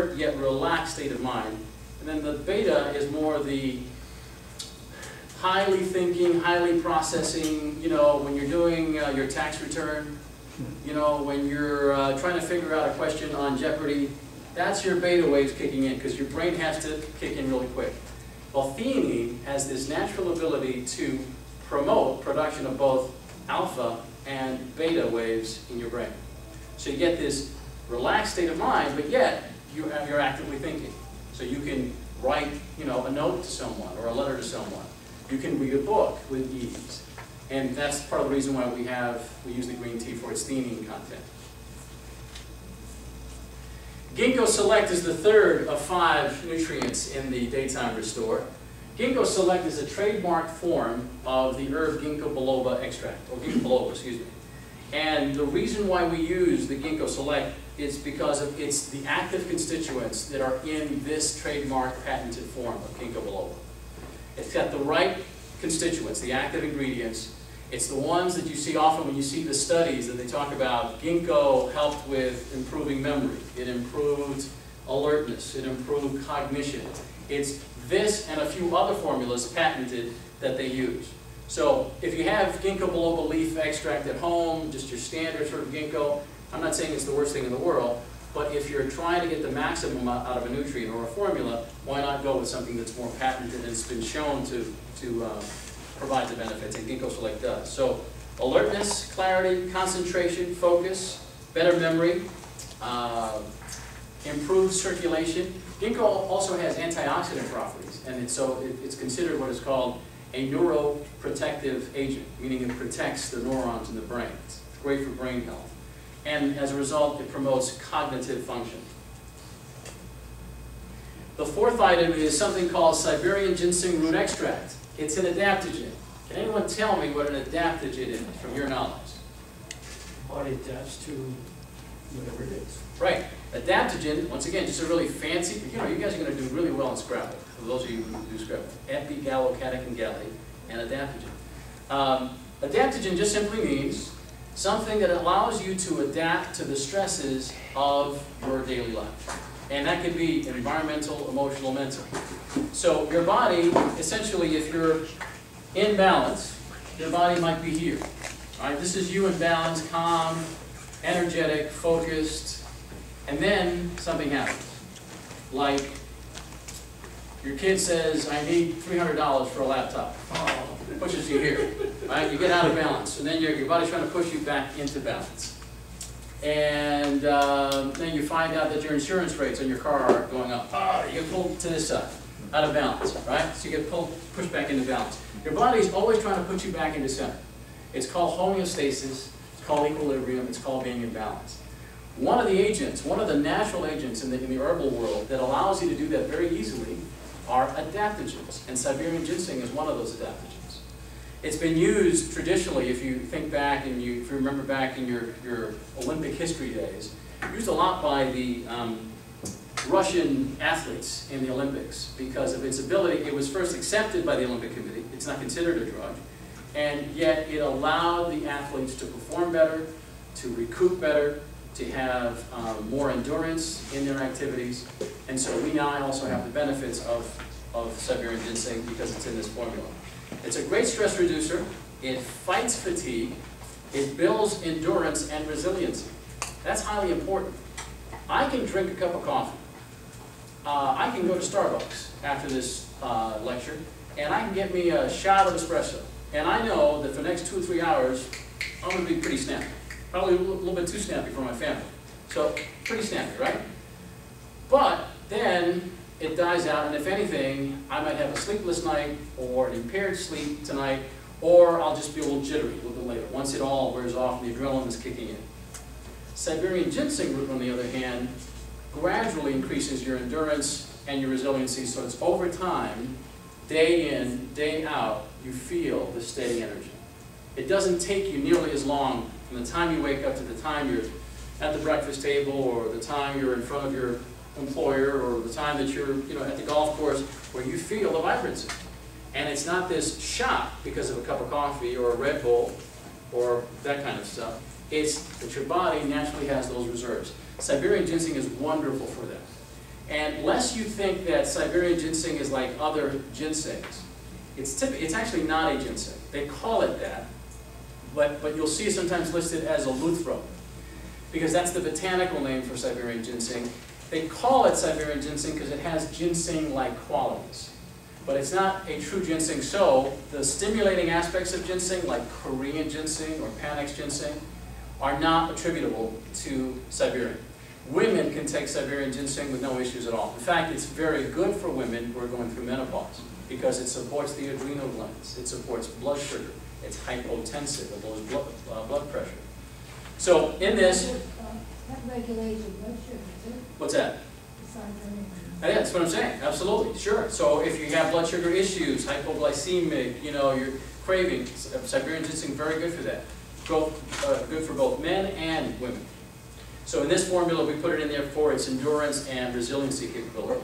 alert yet relaxed state of mind. And then the beta is more the highly thinking, highly processing, you know, when you're doing your tax return, you know, when you're trying to figure out a question on Jeopardy, that's your beta waves kicking in because your brain has to kick in really quick. Well, theanine has this natural ability to promote production of both alpha and beta waves in your brain. So you get this relaxed state of mind, but yet you're actively thinking. So you can write, you know, a note to someone or a letter to someone. You can read a book with ease. And that's part of the reason why we use the green tea for its theanine content. Ginkgo Select is the third of 5 nutrients in the Daytime Restore. Ginkgo Select is a trademark form of the herb Ginkgo biloba extract, or Ginkgo biloba, excuse me. And the reason why we use the Ginkgo Select is because it's the active constituents that are in this trademark patented form of Ginkgo biloba. It's got the right constituents, the active ingredients. It's the ones that you see often when you see the studies that they talk about. Ginkgo helped with improving memory. It improved alertness. It improved cognition. It's this and a few other formulas patented that they use. So if you have Ginkgo biloba leaf extract at home, just your standard sort of ginkgo, I'm not saying it's the worst thing in the world, but if you're trying to get the maximum out of a nutrient or a formula, why not go with something that's more patented and it's been shown to provide the benefits, and Ginkgo Select does. So alertness, clarity, concentration, focus, better memory, improved circulation. Ginkgo also has antioxidant properties, and it's considered what is called a neuroprotective agent, meaning it protects the neurons in the brain. It's great for brain health. And as a result, it promotes cognitive function. The fourth item is something called Siberian ginseng root extract. It's an adaptogen. Can anyone tell me what an adaptogen is from your knowledge? Body adapts to whatever it is. Right. Adaptogen, once again, just a really fancy, you know, you guys are going to do really well in Scrabble, for those of you who do Scrabble. Epigallocatechin galley and adaptogen. Adaptogen just simply means something that allows you to adapt to the stresses of your daily life. And that could be environmental, emotional, mental. So your body, essentially, if you're in balance, your body might be here. All right, this is you in balance, calm, energetic, focused, and then something happens. Like your kid says, I need $300 for a laptop. Oh, it pushes you here. Right? You get out of balance, and then your body's trying to push you back into balance. And then you find out that your insurance rates on your car are going up. You get pulled to this side, out of balance, right? So you get pushed back into balance. Your body's always trying to put you back into center. It's called homeostasis, it's called equilibrium, it's called being in balance. One of the agents, one of the natural agents in the herbal world that allows you to do that very easily are adaptogens, and Siberian ginseng is one of those adaptogens. It's been used traditionally, if you think back and if you remember back in your Olympic history days, used a lot by the Russian athletes in the Olympics because of its ability. It was first accepted by the Olympic Committee. It's not considered a drug. And yet it allowed the athletes to perform better, to recoup better, to have more endurance in their activities. And so we now also have the benefits of Siberian ginseng because it's in this formula. It's a great stress reducer. It fights fatigue. It builds endurance and resiliency. That's highly important. I can drink a cup of coffee. I can go to Starbucks after this lecture, and I can get me a shot of espresso. And I know that for the next 2 or 3 hours, I'm going to be pretty snappy. Probably a little bit too snappy for my family. So, pretty snappy, right? But then it dies out, and if anything, I might have a sleepless night, or an impaired sleep tonight, or I'll just be a little jittery a little bit later, once it all wears off and the adrenaline is kicking in. Siberian ginseng root, on the other hand, gradually increases your endurance and your resiliency, so it's over time, day in, day out, you feel the steady energy. It doesn't take you nearly as long from the time you wake up to the time you're at the breakfast table, or the time you're in front of your employer, or the time that you're at the golf course, where you feel the vibrancy. And it's not this shot because of a cup of coffee or a Red Bull or that kind of stuff. It's that your body naturally has those reserves. Siberian ginseng is wonderful for that. And lest you think that Siberian ginseng is like other ginsengs, it's actually not a ginseng. They call it that, but you'll see it sometimes listed as a luthro, because that's the botanical name for Siberian ginseng. They call it Siberian ginseng because it has ginseng-like qualities. But it's not a true ginseng. So the stimulating aspects of ginseng, like Korean ginseng or Panax ginseng, are not attributable to Siberian. Women can take Siberian ginseng with no issues at all. In fact, it's very good for women who are going through menopause because it supports the adrenal glands, it supports blood sugar, it's hypotensive, it lowers blood pressure. So in this, That regulates your blood sugar too. what's that? Besides everything. Yeah, that's what I'm saying. Absolutely, sure. So if you have blood sugar issues, hypoglycemic, you're craving, Siberian ginseng very good for that. Good for both men and women. So in this formula, we put it in there for its endurance and resiliency capability.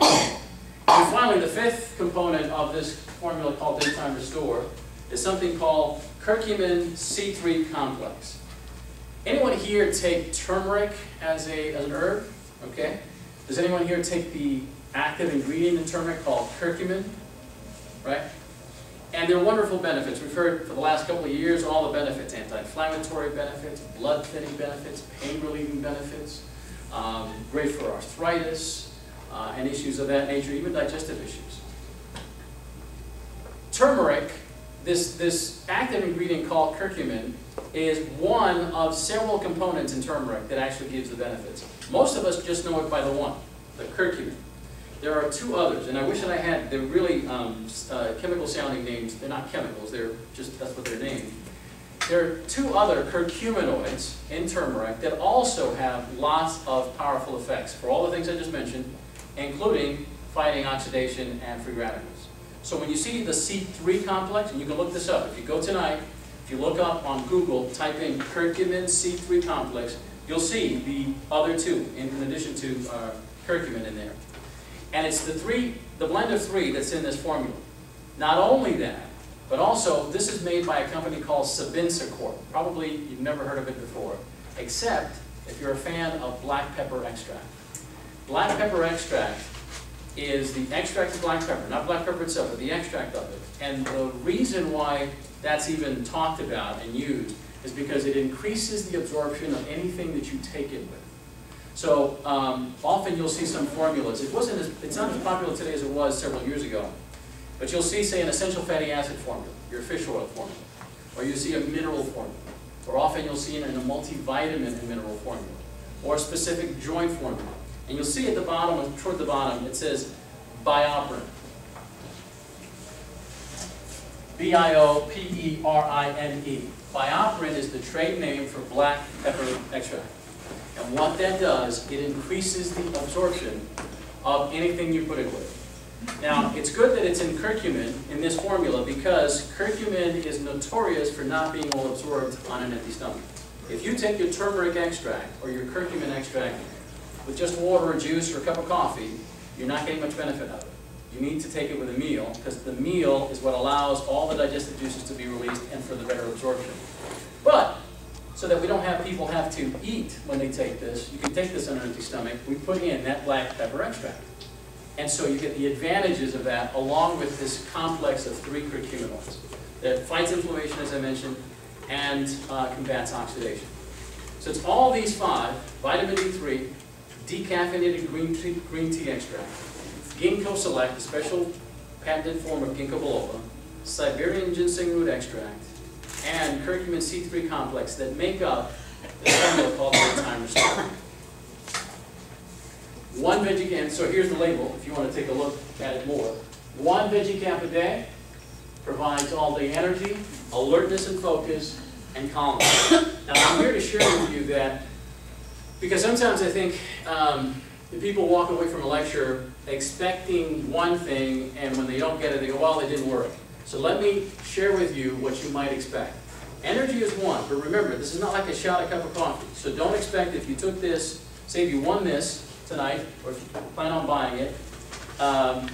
And finally, the fifth component of this formula called Daytime Restore is something called curcumin C3 complex. Anyone here take turmeric as an herb? Okay. Does anyone here take the active ingredient in turmeric called curcumin? Right? And there are wonderful benefits. We've heard for the last couple of years all the benefits: anti-inflammatory benefits, blood thinning benefits, pain relieving benefits, great for arthritis and issues of that nature, even digestive issues. Turmeric, this active ingredient called curcumin, is one of several components in turmeric that actually gives the benefits. Most of us just know it by the one, the curcumin. There are two others, and I wish that I had, they're really chemical sounding names. They're not chemicals, they're just, that's what they're named. There are two other curcuminoids in turmeric that also have lots of powerful effects for all the things I just mentioned, including fighting oxidation and free radicals. So when you see the C3 complex, and you can look this up, if you go tonight, if you look up on Google, type in curcumin C3 complex, you'll see the other two in addition to curcumin in there. And it's the blend of three that's in this formula. Not only that, but also this is made by a company called Sabinsa Corp. Probably you've never heard of it before, except if you're a fan of black pepper extract. Black pepper extract is the extract of black pepper, not black pepper itself, but the extract of it. And the reason why that's even talked about and used is because it increases the absorption of anything that you take it with. So often you'll see some formulas. It's not as popular today as it was several years ago. But you'll see, say, an essential fatty acid formula, your fish oil formula. Or you see a mineral formula. Or often you'll see it in a multivitamin and mineral formula. Or a specific joint formula. And you'll see at the bottom, toward the bottom, it says bioperin. B-I-O-P-E-R-I-N-E. Bioperin is the trade name for black pepper extract. And what that does, it increases the absorption of anything you put it with. Now, it's good that it's in curcumin in this formula because curcumin is notorious for not being well absorbed on an empty stomach. If you take your turmeric extract or your curcumin extract with just water or juice or a cup of coffee, you're not getting much benefit out of it. You need to take it with a meal because the meal is what allows all the digestive juices to be released and for the better absorption. But so that we don't have people have to eat when they take this, you can take this on an empty stomach, we put in that black pepper extract. And so you get the advantages of that along with this complex of three curcuminoids that fights inflammation, as I mentioned, and combats oxidation. So it's all these five: vitamin D3, decaffeinated green tea extract, ginkgo select, a special patented form of ginkgo biloba, Siberian ginseng root extract, and curcumin C3 complex that make up the formula called Daytime Restore. One veggie cap, so here's the label if you want to take a look at it more. One veggie cap a day provides all day energy, alertness and focus, and calmness. Now I'm here to share with you that, because sometimes I think people walk away from a lecture expecting one thing, and when they don't get it, they go, well, it didn't work. So let me share with you what you might expect. Energy is one, but remember, this is not like a shot, a cup of coffee. So don't expect if you took this, say if you won this tonight, or if you plan on buying it, and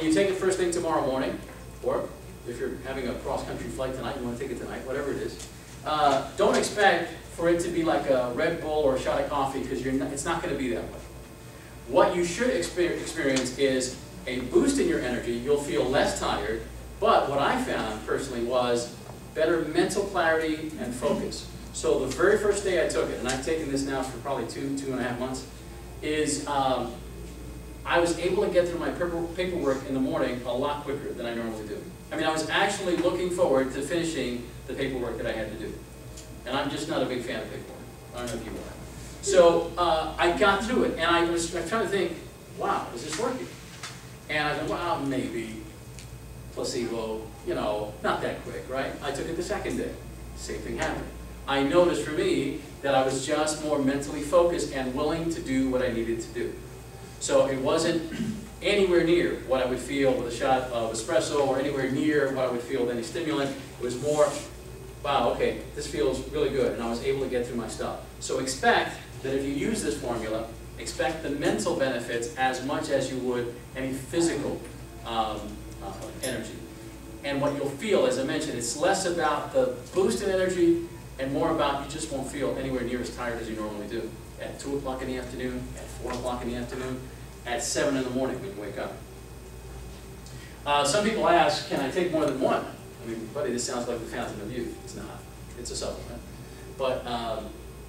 you take it first thing tomorrow morning, or if you're having a cross-country flight tonight, you want to take it tonight, whatever it is, don't expect for it to be like a Red Bull or a shot of coffee, because it's not going to be that way. what you should experience is a boost in your energy. You'll feel less tired, but what I found personally was better mental clarity and focus. So the very first day I took it, and I've taken this now for probably 2.5 months, is I was able to get through my paperwork in the morning a lot quicker than I normally do. I mean, I was actually looking forward to finishing the paperwork that I had to do. And I'm just not a big fan of paperwork. I don't know if you are. So I got through it, and I was trying to think, wow, is this working? And I thought, well, maybe placebo, you know, not that quick, right? I took it the second day. Same thing happened. I noticed for me that I was just more mentally focused and willing to do what I needed to do. So it wasn't anywhere near what I would feel with a shot of espresso or anywhere near what I would feel with any stimulant. It was more, wow, okay, this feels really good, and I was able to get through my stuff. So expect that if you use this formula, expect the mental benefits as much as you would any physical energy. And what you'll feel, as I mentioned, it's less about the boost in energy and more about you just won't feel anywhere near as tired as you normally do. At 2 o'clock in the afternoon, at 4 o'clock in the afternoon, at 7 in the morning when you wake up. Some people ask, can I take more than one? I mean, buddy, this sounds like the Fountain of Youth. It's not. It's a supplement. But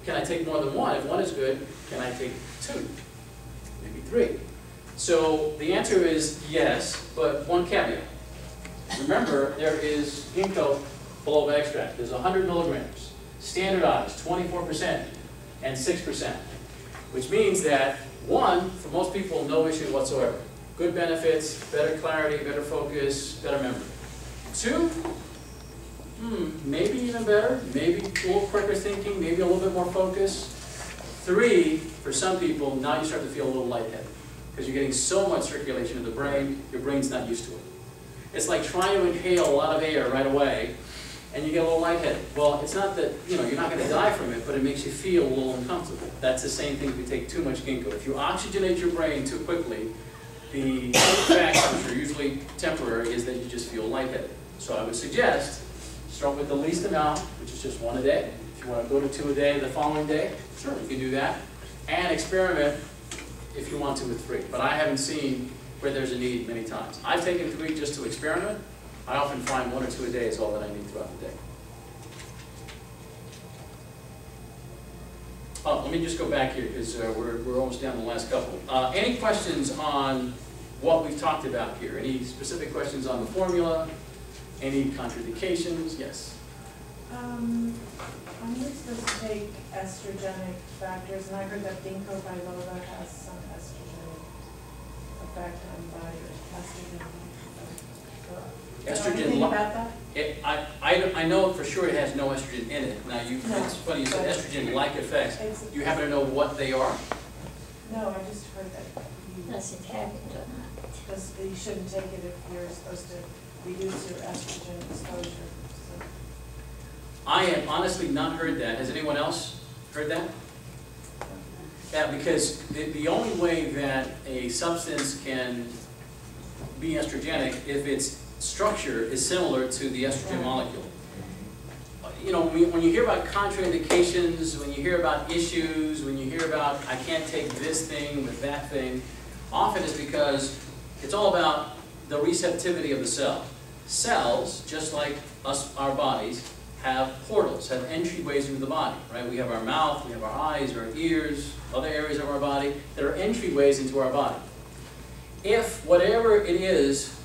can I take more than one? If one is good, can I take 2? Maybe 3. So the answer is yes, but one caveat. Remember, there is ginkgo biloba extract. There's 100 milligrams, standardized 24% and 6%, which means that 1, for most people, no issue whatsoever. Good benefits, better clarity, better focus, better memory. 2, maybe even better, maybe a little quicker thinking, maybe a little bit more focus. 3, for some people, now you start to feel a little lightheaded because you're getting so much circulation in the brain, your brain's not used to it. It's like trying to inhale a lot of air right away and you get a little lightheaded. Well, it's not that, you know, you're not going to die from it, but it makes you feel a little uncomfortable. That's the same thing if you take too much ginkgo. If you oxygenate your brain too quickly, the effects, which are usually temporary, is that you just feel lightheaded. So I would suggest start with the least amount, which is just 1 a day. If you want to go to 2 a day the following day, sure, you can do that. And experiment if you want to with 3. But I haven't seen where there's a need many times. I've taken 3 just to experiment. I often find 1 or 2 a day is all that I need throughout the day. Oh, let me just go back here because we're almost down to the last couple. Any questions on what we've talked about here? Any specific questions on the formula? Any contraindications? Yes? Aren't we supposed to take estrogenic factors? And I heard that ginkgo biloba has some estrogenic effect on body estrogen. Estrogen. Anything about that? I know for sure it has no estrogen in it. Now, it's funny you said estrogen-like effects. Do you happen to know what they are? No, I just heard that. Does it have it or not? You shouldn't take it if you're supposed to reduce your estrogen exposure. So. I have honestly not heard that. Has anyone else heard that? Yeah, because the only way that a substance can be estrogenic if its structure is similar to the estrogen molecule. You know, when you hear about contraindications, when you hear about issues, when you hear about I can't take this thing with that thing, often it's because it's all about the receptivity of the cell. Cells, just like us, our bodies, have portals, have entryways into the body, right? We have our mouth, we have our eyes, our ears, other areas of our body that are entryways into our body. If whatever it is